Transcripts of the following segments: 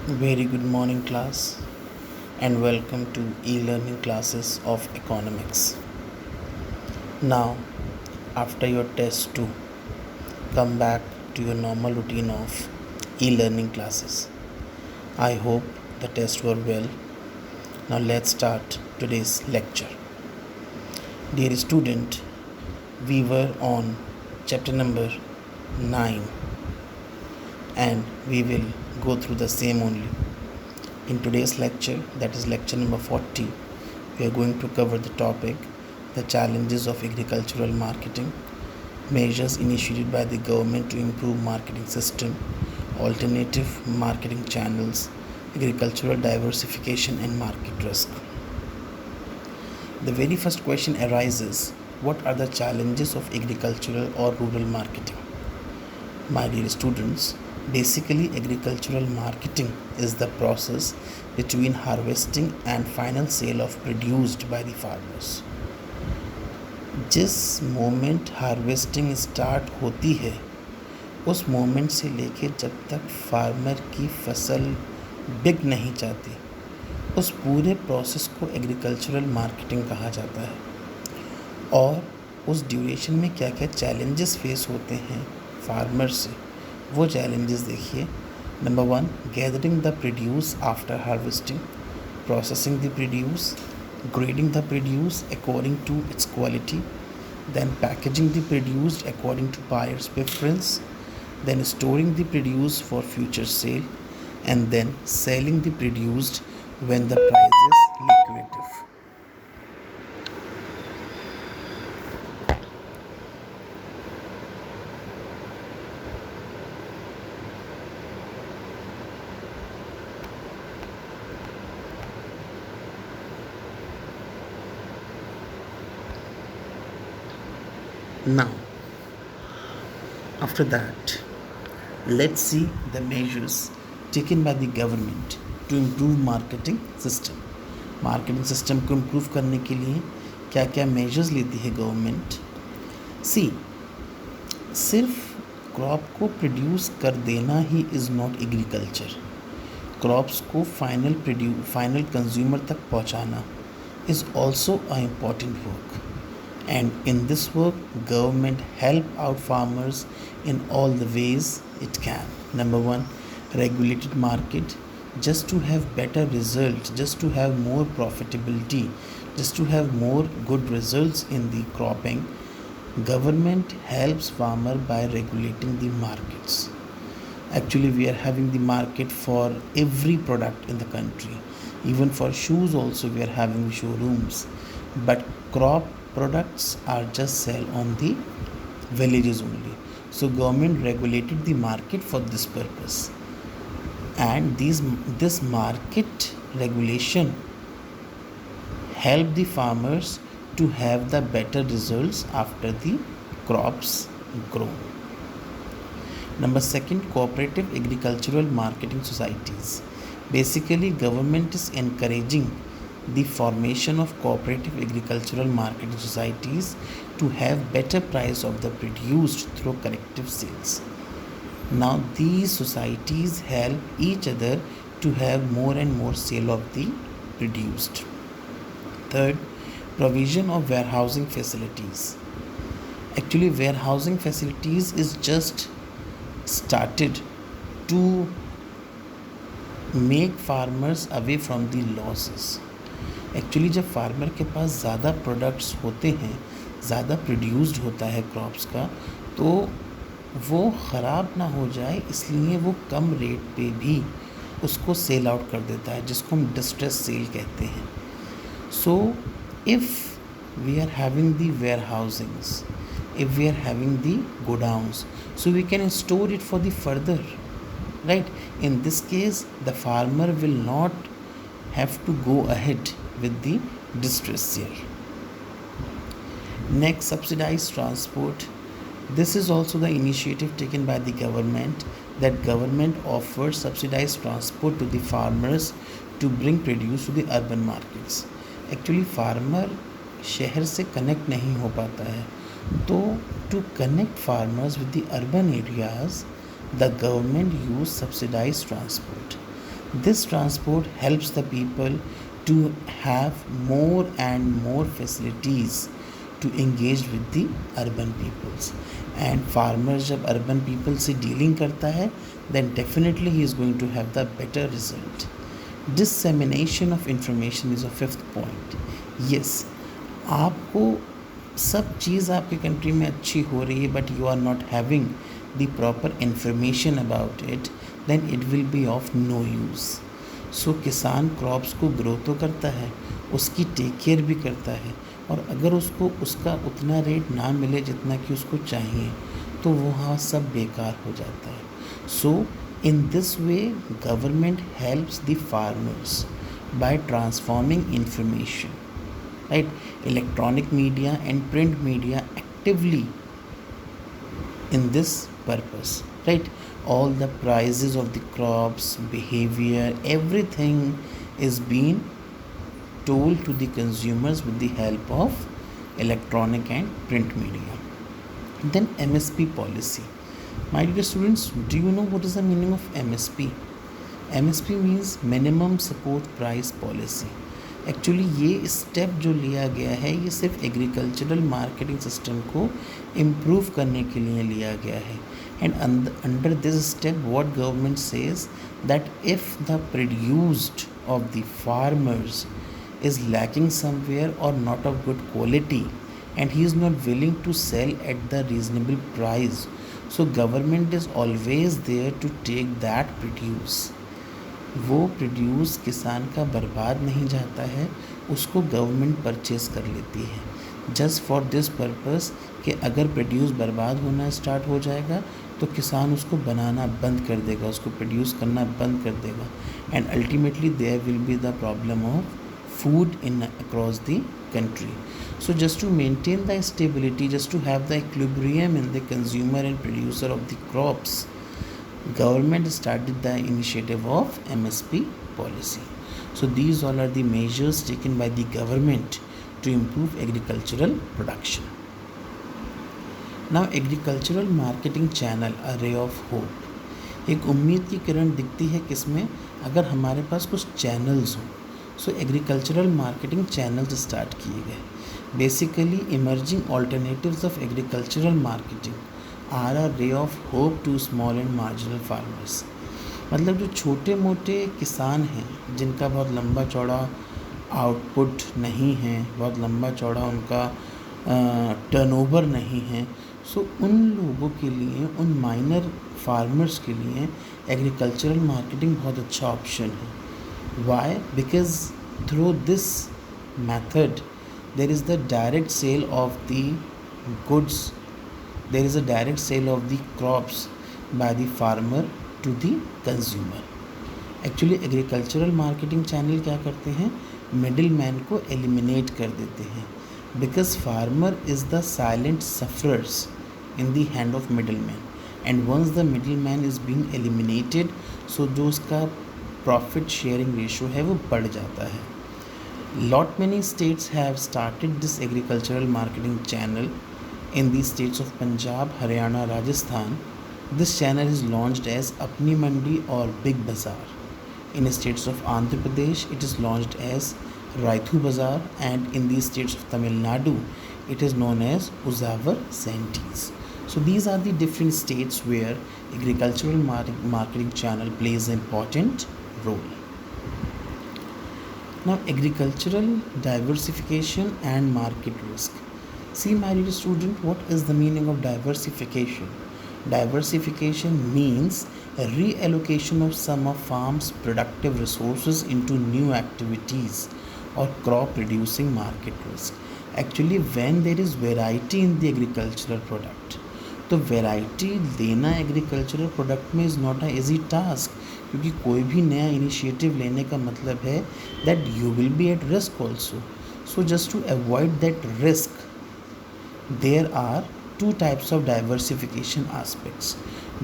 Very good morning, class, and welcome to e-learning classes of economics. Now, after your test 2, come back to your normal routine of e-learning classes. I hope the tests were well. Now, let's start today's lecture. Dear student, we were on chapter number 9 and we will go through the same only. In today's lecture, that is lecture number 40, we are going to cover the topic the challenges of agricultural marketing, measures initiated by the government to improve marketing system, alternative marketing channels, agricultural diversification and market risk. The very first question arises, what are the challenges of agricultural or rural marketing? My dear students, basically agricultural marketing is the process between harvesting and final sale of produced by the farmers. जिस moment harvesting start होती है उस moment से लेके जब तक farmer की फसल बिक नहीं जाती उस पूरे प्रोसेस को एग्रीकल्चरल मार्केटिंग कहा जाता है। और उस ड्यूरेशन में क्या क्या चैलेंजेस फेस होते हैं फार्मर से, वो चैलेंजेस देखिए। Number 1, gathering the produce after harvesting, processing the produce, grading the produce according to its quality, then packaging the produce according to buyer's preference, then storing the produce for future sale, and then selling the produce when the price is lucrative. Now, after that, let's see the measures taken by the government to improve marketing system. Marketing system को improve करने के लिए क्या क्या measures लेती है government? सी, सिर्फ crop को प्रोड्यूस कर देना he is not agriculture. Crops को फाइनल कंज्यूमर तक पहुंचाना is also a important work. And in this work, government help out farmers in all the ways it can. Number 1, regulated market, just to have better results, just to have more profitability, just to have more good results in the cropping. Government helps farmer by regulating the markets. Actually, we are having the market for every product in the country. Even for shoes also we are having showrooms. But crop products are just sell on the villages only. So government regulated the market for this purpose. And this market regulation help the farmers to have the better results after the crops grow. Number 2, cooperative agricultural marketing societies. Basically, government is encouraging the formation of cooperative agricultural marketing societies to have better price of the produced through collective sales. Now these societies help each other to have more and more sale of the produced. 3, provision of warehousing facilities. Actually, warehousing facilities is just started to make farmers away from the losses. Actually जब farmer के पास ज़्यादा products होते हैं, ज़्यादा produced होता है crops का, तो वो ख़राब ना हो जाए इसलिए वो कम रेट पे भी उसको सेल आउट कर देता है, जिसको हम डिस्ट्रेस सेल कहते हैं. So if we are having the warehousings, if we are having the godowns, so we can store it for the further, right? In this case the farmer will not have to go ahead with the distress sale. Next, subsidized transport. This is also the initiative taken by the government, that government offers subsidized transport to the farmers to bring produce to the urban markets. Actually farmer शहर से connect नहीं हो पाता है, तो to connect farmers with the urban areas, the government use subsidized transport. This transport helps the people to have more and more facilities to engage with the urban peoples. And farmers जब urban people से dealing करता है, then definitely he is going to have the better result. Dissemination of information is a fifth point. Yes, आपको सब चीज़ आपकी country में अच्छी हो रही है, but you are not having the proper information about it, then it will be of no use. So किसान crops को ग्रो तो करता है, उसकी टेक केयर भी करता है, और अगर उसको उसका उतना रेट ना मिले जितना कि उसको चाहिए, तो वहाँ सब बेकार हो जाता है. So in this way government helps the farmers by transforming information, right? Electronic media and print media actively in this purpose, right? All the prices of the crops, behavior, everything is being told to the consumers with the help of electronic and print media. Then MSP policy. My dear students, do you know what is the meaning of MSP? MSP means minimum support price policy. Actually ये step जो लिया गया है, ये सिर्फ agricultural marketing system को improve करने के लिए लिया गया है. And under this step what government says that if the produced of the farmers is lacking somewhere or not of good quality and he is not willing to sell at the reasonable price, so government is always there to take that produce. वो produce किसान का बर्बाद नहीं जाता है, उसको government purchase कर लेती है जस्ट फॉर दिस पर्पस कि अगर प्रोड्यूस बर्बाद होना स्टार्ट हो जाएगा तो किसान उसको बनाना बंद कर देगा, उसको प्रोड्यूस करना बंद कर देगा, and ultimately there will be the problem of food in across the country. So just to maintain the stability, just to have the equilibrium in the consumer and producer of the crops, government started the initiative of MSP policy. So these all are the measures taken by the government to improve agricultural production. Now agricultural marketing channel, a ray of hope. एक उम्मीद की किरण दिखती है किसमें, अगर हमारे पास कुछ channels हों. So agricultural marketing channels start किए गए. Basically emerging alternatives of agricultural marketing are a ray of hope to small and marginal farmers. मतलब जो छोटे मोटे किसान हैं जिनका बहुत लंबा चौड़ा आउटपुट नहीं है, बहुत लंबा चौड़ा उनका टर्नओवर नहीं है, सो उन लोगों के लिए, उन माइनर फार्मर्स के लिए एग्रीकल्चरल मार्केटिंग बहुत अच्छा ऑप्शन है. Why? Because through this method there is the direct sale of the goods, there is a direct sale of the crops by the farmer to the consumer. Actually agricultural marketing channel क्या करते हैं, middle man को eliminate कर देते हैं, because farmer is the silent sufferers in the hand of middleman, and once the middleman is being eliminated, so जो उसका profit sharing ratio है वो बढ़ जाता है. Lot many states have started this agricultural marketing channel in the states of Punjab, Haryana, Rajasthan. This channel is launched as Apni Mandi और Big Bazaar. In states of Andhra Pradesh it is launched as Rythu Bazaar, and in the states of Tamil Nadu it is known as Uzavar Santis. So these are the different states where agricultural marketing channel plays an important role. Now agricultural diversification and market risk. See my dear student, what is the meaning of diversification? Diversification means a reallocation of some of farm's productive resources into new activities or crop reducing market risk. Actually when there is variety in the agricultural product, तो variety लेना agricultural product में is not a easy task, क्योंकि कोई भी नया initiative लेने का मतलब है that you will be at risk also. So just to avoid that risk there are two types of diversification aspects.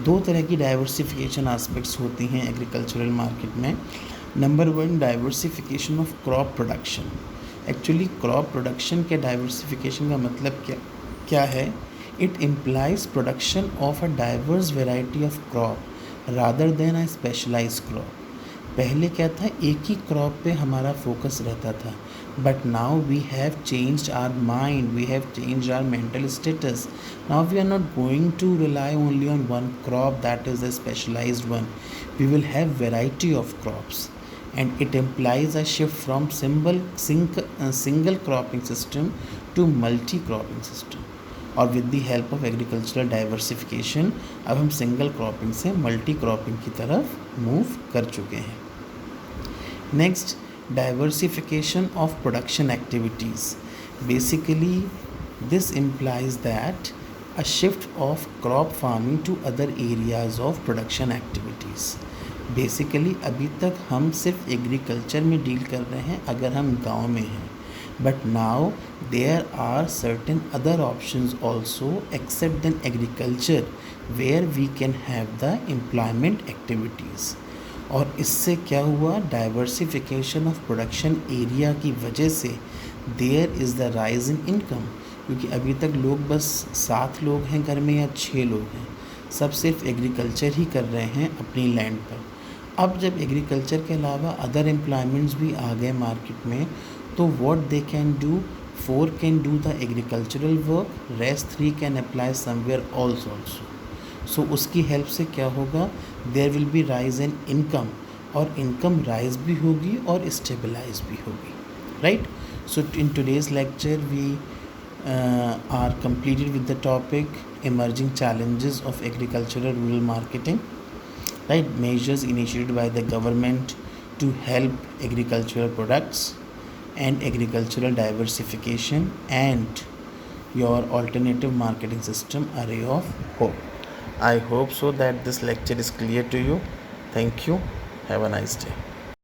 दो तरह की डाइवर्सिफिकेशन आस्पेक्ट्स होती हैं एग्रीकल्चरल मार्केट में. Number one, diversification of crop production. Actually crop production के diversification का मतलब क्या है? It implies production of a diverse variety of crop rather than a specialized crop. पहले क्या था, एक ही क्रॉप पे हमारा फोकस रहता था, but now we have changed our mind, we have changed our mental status. Now we are not going to rely only on one crop, that is a specialized one. We will have variety of crops, and it implies a shift from single cropping system to multi cropping system. और with the help of agricultural diversification अब हम single cropping से multi cropping की तरफ move कर चुके हैं. Next, diversification of production activities. Basically this implies that a shift of crop farming to other areas of production activities. Basically अभी तक हम सिर्फ एग्रीकल्चर में डील कर रहे हैं अगर हम गांव में हैं, but now there are certain other options also except then agriculture where we can have the employment activities. और इससे क्या हुआ, डाइवर्सिफिकेशन ऑफ प्रोडक्शन एरिया की वजह से there is the rise in income. क्योंकि अभी तक लोग बस 7 लोग हैं घर में या 6 लोग हैं, सब सिर्फ एग्रीकल्चर ही कर रहे हैं अपनी लैंड पर. अब जब एग्रीकल्चर के अलावा अदर एम्प्लॉयमेंट्स भी आ गए मार्केट में, तो what they can do, 4 can do the agricultural work, rest 3 can apply somewhere also. So उसकी हेल्प से क्या होगा, there will be rise in income, और इनकम राइज भी होगी और स्टेबलाइज भी होगी. Right. So in today's lecture we are completed with the topic emerging challenges of agricultural rural marketing, right? Measures initiated by the government to help agricultural products and agricultural diversification and your alternative marketing system, a ray of hope. I hope so that this lecture is clear to you. Thank you. Have a nice day.